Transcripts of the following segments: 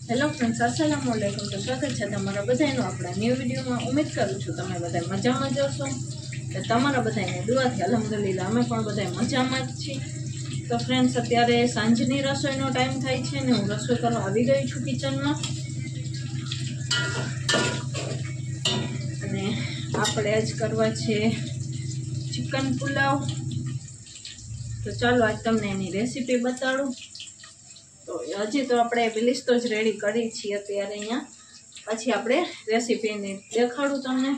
Hello friends, अस्सलाम वालेकुम। तो स्वागत है तमारा बधाईनो आपણા ન્યૂ વિડીયોમાં। ઉમ્મીદ કરું છું તમે બધા મજામાં જ હશો। તો તમારા બધાની દુઆથી અલ્હમ્દુલિલ્લાહ અમે પણ બધા મજામાં જ છીએ। તો ફ્રેન્ડ્સ, અત્યારે સાંજની રસોઈનો ટાઈમ થાય છે ને હું રસોઈ કરવા આવી ગઈ છું કિચનમાં। અને આપણે આજ કરવા છે ચિકન પુલાવ। તો ચાલો આજ તમને એની રેસીપી બતાડું। तो हजी तो આપણે लिस्ट ज रेडी करी छे अत्यारे अहींया, पछी आपणे रेसिपी ने देखाडું તમને।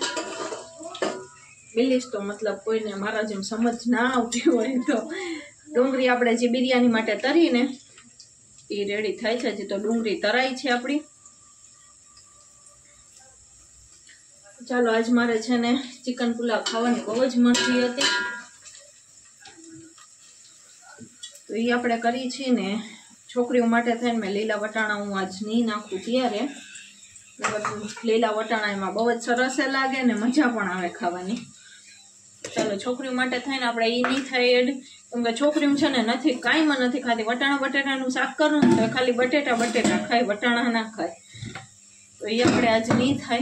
लिस्ट तो मतलब कोईने मारा जेम समझ ना आवती होय तो डूंगरी आपणे जे बिरयानी माटे तरीने ई रेडी थाय छे। हजी तो डूंगरी तराई छे आपणी। चालो आज मारे छे ने चिकन पुलाव खावानी बहु ज मर्जी हती, तो ई आपणे करी छे ने छोकरीओ माटे थईने मैं लीला वटाणा हूँ आज नहीं नाखूं त्यारे लीला वटाणा एमां बहु ज सरस लागे ने मजा पण आवे खावानी। चलो छोकरीओ माटे थईने आपणे ई नहीं थाय एड, केम के छोकरीओ छे ने नथी काईमां नथी खाती। वटाणा बटेटानुं शाक करूं तो खाली बटेटा बटेटा खाय, वटाणा ना खाय, तो ई आपणे आज नहीं थाय।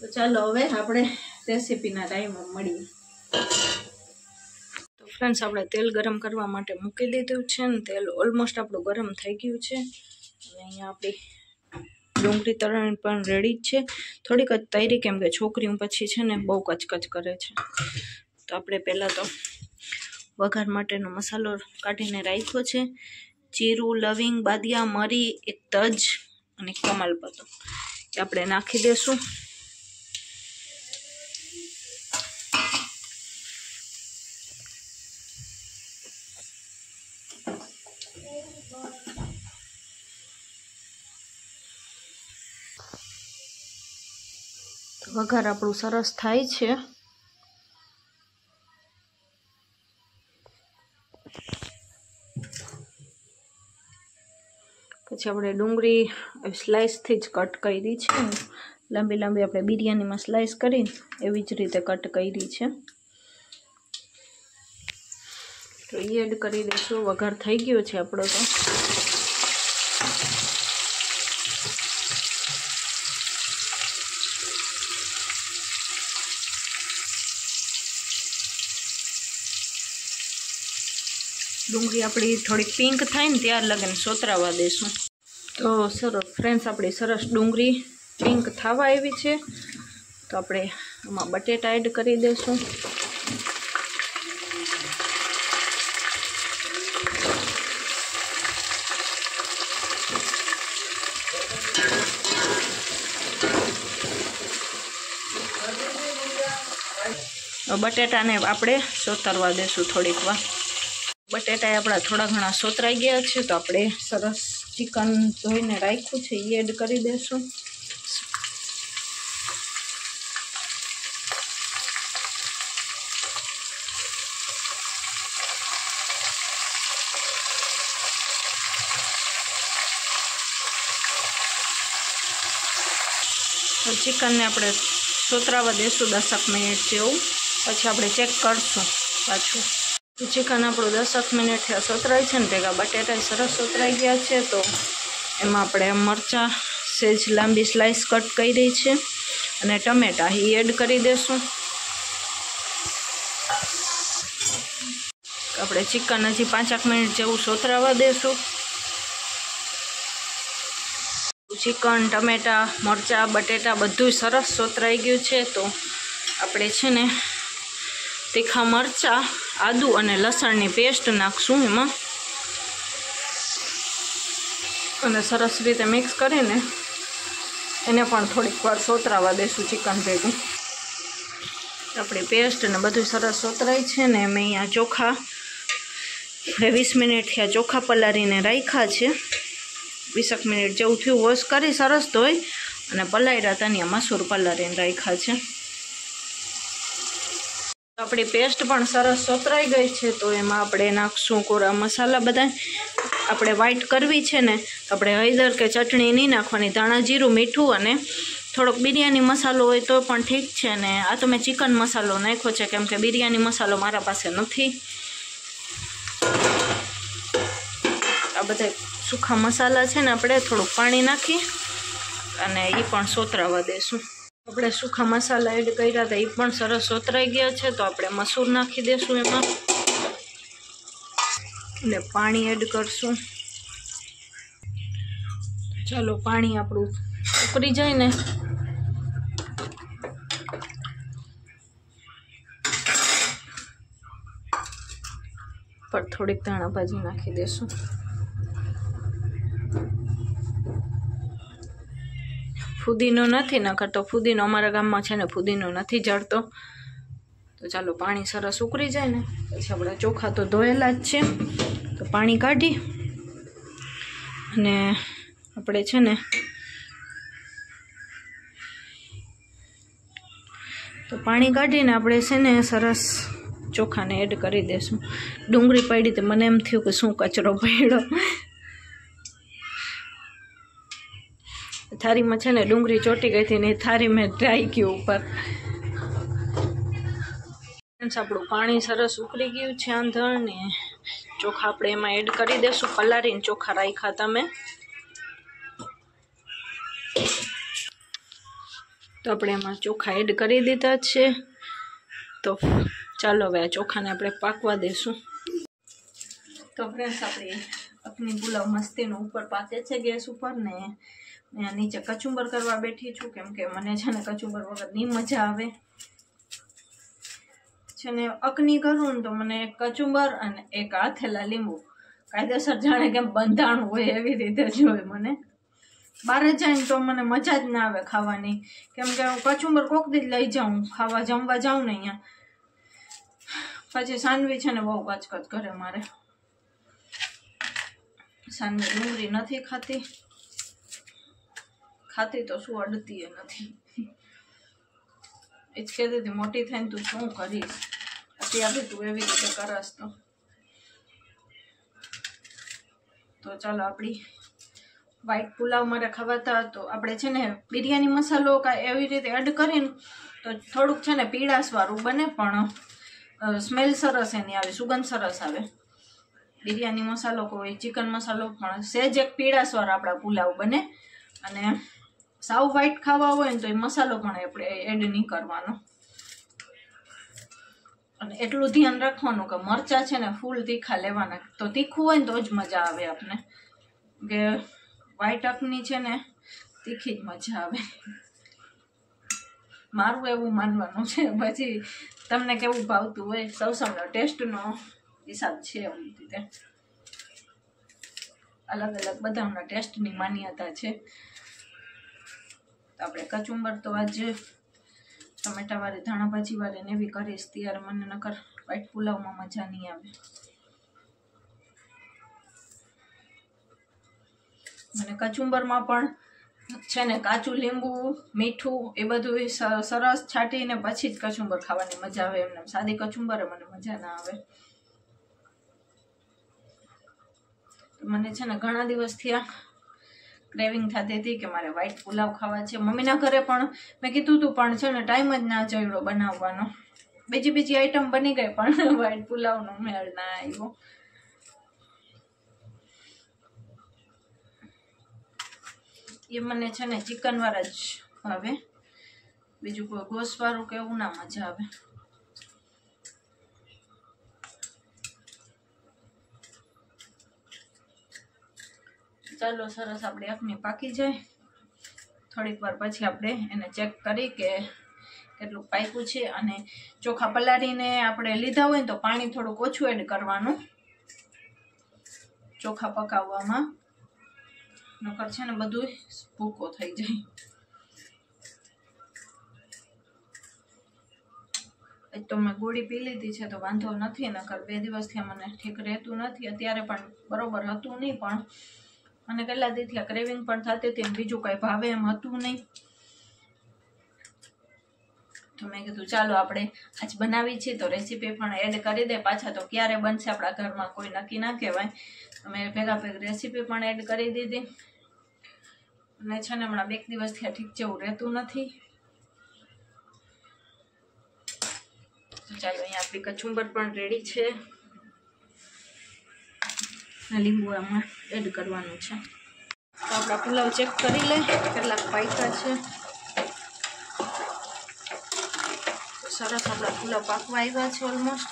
तो चलो हवे आपणे रेसिपीना टाइमे मळीए। फ्रेंड्स, આપણે તેલ ગરમ કરવા માટે મૂકી દીધું છે ને તેલ ઓલમોસ્ટ આપણું ગરમ થઈ ગયું છે। અને અહીંયા આપણી ડુંગળી તળણ પણ રેડી જ છે। થોડીક જ તૈરી કેમ કે છોકરીઓ પછી છે ને બહુ કચકચ કરે છે। તો આપણે પહેલાં તો વઘાર માટેનો મસાલો કાઢીને રાખ્યો છે। જીરું, લવિંગ, બાદિયા, મરી, એક તજ અને કમાલપત્તો એ આપણે નાખી દેશું। वघार आपणुं सरस थाय छे। पछी आपणे डूंगरी स्लाइस थी ज कट करी छे, लांबी लांबी आपणे बिरयानी में स्लाइस करी एवी ज रीते कट करी छे। तो ई एड करी दईशुं। वघार थई गयो छे आपणो तो। डूंगरी अपनी थोड़ी पिंक थाय ने त्यार लगे सोतरावा देशुं। तो सरस फ्रेंड्स, अपनी सरस डूंगरी पिंक थवा आवी छे। तो आपणे आमां बटेटा एड करी देशुं। बटेटा ने आपणे सोतरवा देशुं थोड़ीक वार। बटेटा अपना थोड़ा घना सोतराई गया है। तो आपणे सरस चिकन धोईने राख्युं छे ई एड करी देशुं। तो चिकन ने आपणे सोतरावा देशुं 10 मिनिट जेवुं, पछी आपणे चेक करशुं पाछुं। चिकन आपणुं 10 मिनिट थया सोतराय छे ने भेगा बटेटा सरस सोतराई गया है। तो एमां आपणे मरचा सेज लांबी स्लाइस कट करी छे अने टमेटा ई एड करी देशुं। आपणे चिकन हजी 5 मिनिट जेवुं सोतरावा देशुं। चिकन, टमेटा, मरचा, बटेटा बधुं सरस सोतराई गयुं छे। तो आपणे छे ने तीखा मरचा, आदू और लसणनी पेस्ट नाखशुं एमां अने सरस रीते मिक्स करीने एने पण थोड़ीक वार सोतरावा देशुं चिकन भेगुं। आपणी पेस्ट ने बधुं सरस सोतराई छे ने मैं अहींया चोखा 20 मिनिट थया चोखा पलाळीने राख्या छे। 20 मिनिट जेवुं थयुं वॉश करी सरस धोई अने पलाळ्या तानिया मसूर पलाळीने राख्या छे। अपनी पेस्ट पण सरस सोतराई गई है। तो एमां आपणे नाखशुं कोरा मसाला बधा। आपणे वाइट करवी छे ने तो आपणे हळदर के चटणी नहीं नाखवानी, धाणा जीरुं मीठुं अने थोड़ोक बिरयानी मसालो होय तो पण ठीक छे ने। आ तो मैं चिकन मसालो नाख्यो छे केम के बिरयानी मसालो मारा पासे नथी। બધા સૂકા મસાલા છે ને આપણે થોડુંક પાણી નાખી અને એ પણ સોતરાવા દેશું. આપણે સૂકા મસાલા એડ કર્યા હતા એ પણ સરસ સોતરાઈ ગયા છે. તો આપણે મસૂર નાખી દેશું એમાં અને પાણી એડ કરશું. ચાલો પાણી આપણું ઉકળી જાય ને પર થોડીક ધાણા ભાજી નાખી દેશું. ફુદીનો નથી નકર તો ફુદીનો અમારા ગામમાં છે ને ફુદીનો નથી જળતો. તો ચાલો પાણી સરસ ઉકળી જાય ને પછી આપણા ચોખા તો ધોયેલા જ છે. તો પાણી કાઢી અને આપણે છે ને પાણી કાઢીને આપણે છે ને સરસ ચોખાને એડ કરી દેશું. ડુંગળી પડી તો મને એમ થયું કે શું કચરો પડ્યો. થાળીમાં છે ને ડુંગળી ચોટી ગઈ હતી ને થાળી મેં ડ્રાઈ ગયું ઉપર. આપણું પાણી સરસ ઉકળી ગયું છે આંધણ ને ચોખા આપણે એમાં એડ કરી દેશું. પલાળીને ચોખા રાખ્યા હતા મેં. તો આપણે એમાં ચોખા એડ કરી દીધા છે. તો ચાલો હવે આ ચોખાને આપણે પાકવા દેશું. તો ફ્રેન્ડ્સ આપણી અખની પુલાવ મસ્તીનો ઉપર પાકે છે ગેસ ઉપર ને નીચે કચુંબર કરવા બેઠી છું કેમ કે મને છે ને કચુંબર વગર નહીં મજા આવે છે ને. અખની કરું ને તો મને કચુંબર અને એક આથેલા લીંબુ કાયદેસર જાણે કેમ બંધાણું હોય એવી રીતે જ હોય. મને બહાર જાય તો મને મજા જ ના આવે ખાવાની કેમ કે હું કચુંબર કોક દી જ લઈ જાઉં ખાવા જમવા જાઉં ને અહીંયા પછી સાનવી છે ને બહુ કચકચ કરે. મારે સાનવી ડુંગળી નથી ખાતી તો શું અડતી એ નથી. એ જ કહેતી હતી મોટી થઈને તું શું કરીશ અત્યારે તું એવી રીતે કરસ. તો ચાલો આપણી વ્હાઈટ પુલાવ મારે ખાવાતા તો આપણે છે ને બિરયાની મસાલો કાંઈ એવી રીતે એડ કરીને તો થોડુંક છે ને પીળાશવાળું બને પણ સ્મેલ સરસ એની આવે, સુગંધ સરસ આવે. બિરયાની મસાલો કોઈ ચિકન મસાલો પણ સહેજ એક પીળાશવાળો આપણા પુલાવ બને. અને સાવ વ્હાઈટ ખાવા હોય ને તો એ મસાલો પણ આપણે એડ નહીં કરવાનો. અને એટલું ધ્યાન રાખવાનું કે મરચાં છે ને ફૂલ તીખા લેવાના. તો તીખું હોય ને તો જ મજા આવે આપને. કે વ્હાઈટ અખની છે ને તીખી જ મજા આવે મારું એવું માનવાનું છે. પછી તમને કેવું ભાવતું હોય સૌનો ટેસ્ટનો હિસાબ છે. એવી રીતે અલગ અલગ બધાના ટેસ્ટની માન્યતા છે. તો આપણે કચુંબર તો આજે ટમેટાવાળી ધાણા ભાજીવાળી ને એવી કરીશ ત્યારે મને નકર વ્હાઈટ પુલાવમાં મજા નહીં આવે. અને કચુંબરમાં પણ છે ને કાચું લીંબુ મીઠું એ બધું સરસ છાંટીને પછી જ કચુંબર ખાવાની મજા આવે. એમને સાદી કચુંબરે મને મજા ના આવે. મને છે ને ઘણા દિવસથી આ ક્રેવિંગ થતી હતી કે મારે વ્હાઈટ પુલાવ ખાવા છે. મમ્મીના ઘરે પણ મેં કીધું હતું પણ છે ને ટાઈમ જ ના જડ્યો બનાવવાનો. બીજી આઈટમ બની ગઈ પણ વ્હાઈટ પુલાવનો મેળ ના આવ્યો. એ મને છે ને ચિકન વાળા જ ભાવે. બીજું કોઈ ગોશ વાળું કે એવું ના મજા આવે. ચાલો સરસ આપણે અખની પાકી જાય થોડીક વાર પછી આપણે એને ચેક કરી કે કેટલું પાક્યું છે. અને ચોખા પલાળીને આપણે લીધા હોય ને તો પાણી થોડુંક ઓછું એડ કરવાનું ચોખા પકાવવામાં. નકર છે ને બધું ભૂકો થઈ જાય. તો મેં ગોળી પી લીધી છે તો વાંધો નથી. નકર 2 દિવસથી મને ઠીક રહેતું નથી. અત્યારે પણ બરોબર હતું નહીં પણ મને કેટલા દીથી આ ક્રેવિંગ પણ થતી હતી બીજું કઈ ભાવે એમ હતું નહીં. તો મેં કીધું ચાલો આપણે આજ બનાવી છે તો રેસીપી પણ એડ કરી દે. પાછા તો ક્યારે બનશે આપણા ઘરમાં કોઈ નક્કી ના કહેવાય. તો મેં ભેગા રેસીપી પણ એડ કરી દીધી. અને છે ને હમણાં 2 દિવસથી ઠીક જેવું રહેતું નથી. તો ચાલો અહીંયા આપણી કચુંબર પણ રેડી છે. લીંબુ આમાં એડ કરવાનું છે. તો આપણા પુલાવ ચેક કરી લે કેટલાક પાક્યા છે. સરસ આપણા પુલાવ પાકવા આવ્યા છે ઓલમોસ્ટ.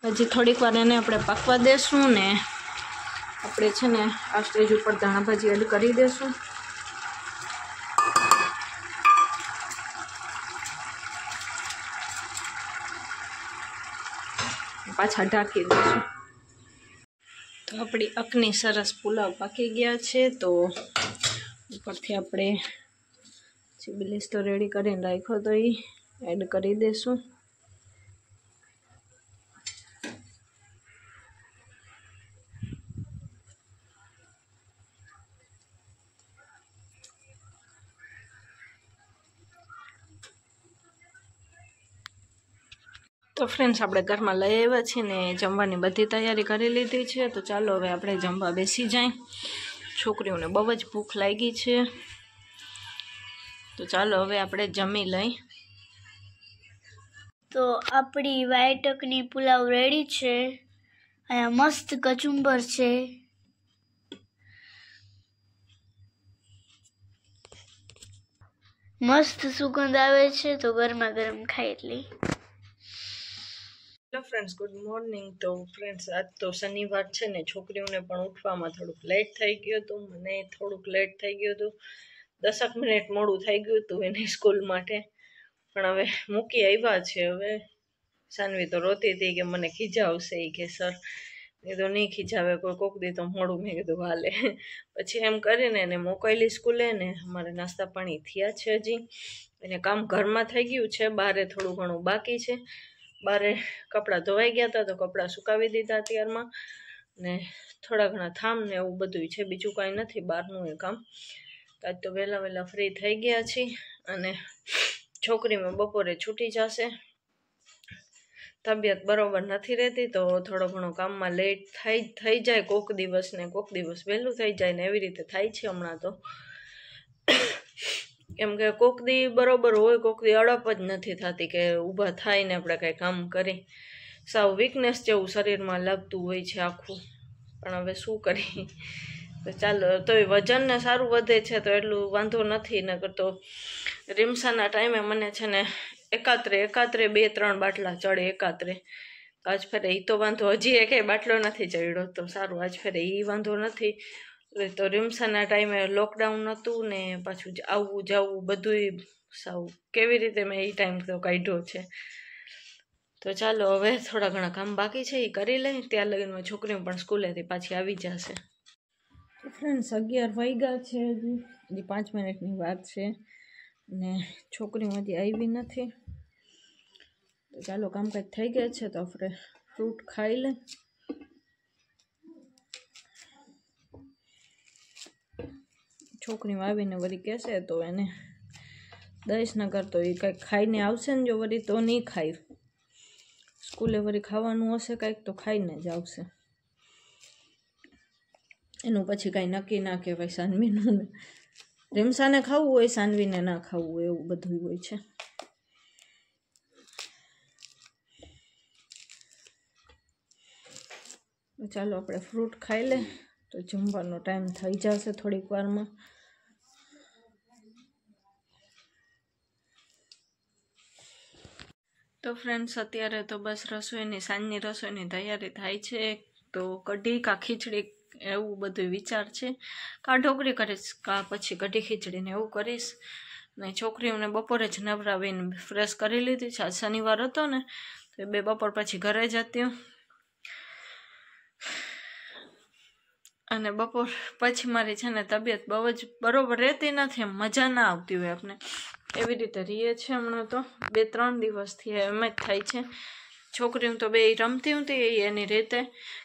હજી થોડીક વાર એને આપણે પાકવા દેશું ને આપણે છે ને આ સ્ટેજ ઉપર ધાણા ભાજી એડ કરી દેશું. પાછા ઢાંકી દઈશું. તો આપણી અકની સરસ પુલાવ પાકી ગયા છે. તો ઉપરથી આપણે ચીબલીસ તો રેડી કરીને રાખ્યો તો એ એડ કરી દઈશું. તો ફ્રેન્ડ્સ આપણે ઘરમાં લઈ આવ્યા છીએ ને જમવાની બધી તૈયારી કરી લીધી છે. તો ચાલો હવે આપણે જમવા બેસી જાય. છોકરીઓને બહુ જ ભૂખ લાગી છે. તો ચાલો હવે આપણે જમી લઈ. તો આપણી વ્હાઈટ અકની પુલાવ રેડી છે. અહીંયા મસ્ત કચુંબર છે. મસ્ત સુગંધ આવે છે. તો ગરમા ગરમ ખાઈ એટલી. Hello friends, good morning. તો ફ્રેન્ડ્સ આજ તો શનિવાર છે ને છોકરીઓને પણ ઉઠવામાં થોડુંક લેટ થઈ ગયું હતું. મને થોડુંક લેટ થઈ ગયું હતું. 10 મિનિટ મોડું થઈ ગયું હતું એની સ્કૂલ માટે. પણ હવે મૂકી આવ્યા છે. હવે સાનવી તો રોતી હતી કે મને ખીજાવશે કે સર. એ તો નહીં ખીજાવે કોઈ કોક દી તો મોડું. મેં કીધું હાલે. પછી એમ કરીને એને મોકલી સ્કૂલે ને અમારે નાસ્તા પાણી થયા છે. હજી એને કામ ઘરમાં થઈ ગયું છે. બહારે થોડું ઘણું બાકી છે. બારે કપડાં ધોવાઈ ગયા હતા તો કપડાં સુકાવી દીધા અત્યારમાં. ને થોડા ઘણા થામ ને એવું બધું છે. બીજું કાંઈ નથી બહારનું એ કામ. આજ તો વહેલા ફ્રી થઈ ગયા છીએ. અને છોકરીમાં બપોરે છૂટી જશે. તબિયત બરોબર નથી રહેતી તો થોડો ઘણો કામમાં લેટ થઈ જાય કોક દિવસ ને કોક દિવસ વહેલું થઈ જાય ને એવી રીતે થાય છે હમણાં તો. કેમ કે કોક દી બરોબર હોય, કોક દી અડપ જ નથી થતી કે ઊભા થાય ને આપણે કંઈ કામ કરી. સાવ વીકનેસ જેવું શરીરમાં લાગતું હોય છે આખું. પણ હવે શું કરી. તો ચાલો, તો એ વજન ને સારું વધે છે તો એટલું વાંધો નથી. નકર તો રીમસાના ટાઈમે મને છે ને એકાત્રે 2-3 બાટલા ચડે એકાત્રે. આજ ફેરે એ તો વાંધો, હજી એકેય બાટલો નથી ચડ્યો તો સારું. આજ ફેરે એ વાંધો નથી. તો રીમસાના ટાઈમે લોકડાઉન હતું ને પાછું આવવું જવું બધું સાવ કેવી રીતે મેં એ ટાઈમ તો કાઢ્યો છે. તો ચાલો હવે થોડા ઘણા કામ બાકી છે એ કરી લઈ. ત્યાં લગીનમાં છોકરીઓ પણ સ્કૂલેથી પાછી આવી જશે. તો ફ્રેન્ડ્સ 11 વાગ્યા છે. હજી 5 મિનિટની વાત છે ને છોકરીઓ હજી આવી નથી. તો ચાલો કામકાજ થઈ ગયા છે તો આપણે ફ્રૂટ ખાઈ લઈ. છોકરીઓ આવીને વળી કહેશે તો એને દઈશ. ન કરતો એ કંઈક ખાઈને આવશે ને જો વળી તો નહીં ખાય. સ્કૂલે વળી ખાવાનું હશે કંઈક તો ખાઈને જ આવશે. એનું પછી કાંઈ નક્કી ના કહેવાય સાનવીનું. રીમસાને ખાવું હોય, સાનવીને ના ખાવું હોય, એવું બધું હોય છે. ચાલો આપણે ફ્રૂટ ખાઈ લે તો જમવાનો ટાઈમ થઈ જશે થોડીક વારમાં. તો ફ્રેન્ડ્સ અત્યારે તો બસ સાંજની રસોઈની તૈયારી થાય છે. તો કઢી કા ખીચડી એવું બધું વિચાર છે. કા ઢોકળી કરીશ કા પછી કઢી ખીચડીને એવું કરીશ. ને છોકરીઓને બપોરે જ નવરાવીને ફ્રેશ કરી લીધી છે. આજ શનિવાર હતો ને તો 2 બપોર પછી ઘરે જતી. અને બપોર પછી મારી છે ને તબિયત બહુ જ બરોબર રહેતી નથી. એમ મજા ના આવતી હોય આપણે એવી રીતે રહીએ છે હમણાં તો. 2-3 દિવસથી એમ જ થાય છે. છોકરીઓ તો બે રમતી હતી એની રીતે.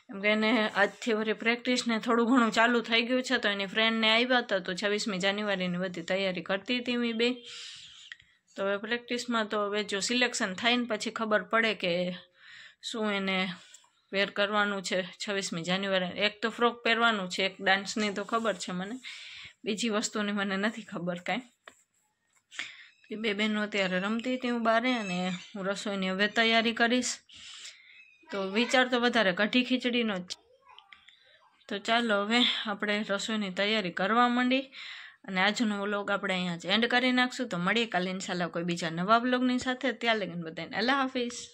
કેમ કે એને આજથી વળી પ્રેક્ટિસને થોડું ઘણું ચાલુ થઈ ગયું છે. તો એની ફ્રેન્ડને આવ્યા હતા તો 26મી જાન્યુઆરીની બધી તૈયારી કરતી હતી મેં બે. તો હવે પ્રેક્ટિસમાં તો હવે જો સિલેક્શન થાય ને પછી ખબર પડે કે શું એને વેર કરવાનું છે 26મી જાન્યુઆરી. એક તો ફ્રોક પહેરવાનું છે, એક ડાન્સની તો ખબર છે મને, બીજી વસ્તુની મને નથી ખબર કાંઈ. બે બહેનો અત્યારે રમતી હતી હું બારે, અને હું રસોઈની હવે તૈયારી કરીશ. તો વિચાર તો વધારે કઢી ખીચડીનો જ. તો ચાલો હવે આપણે રસોઈની તૈયારી કરવા માંડી, અને આજનો વ્લોગ આપણે અહીંયા જ એન્ડ કરી નાખશું. તો મળીએ કાલે ઇન્શાલ્લાહ કોઈ બીજા નવા વ્લોગની સાથે. ત્યાં લગીને બધાને અલ્લાહ હાફિઝ.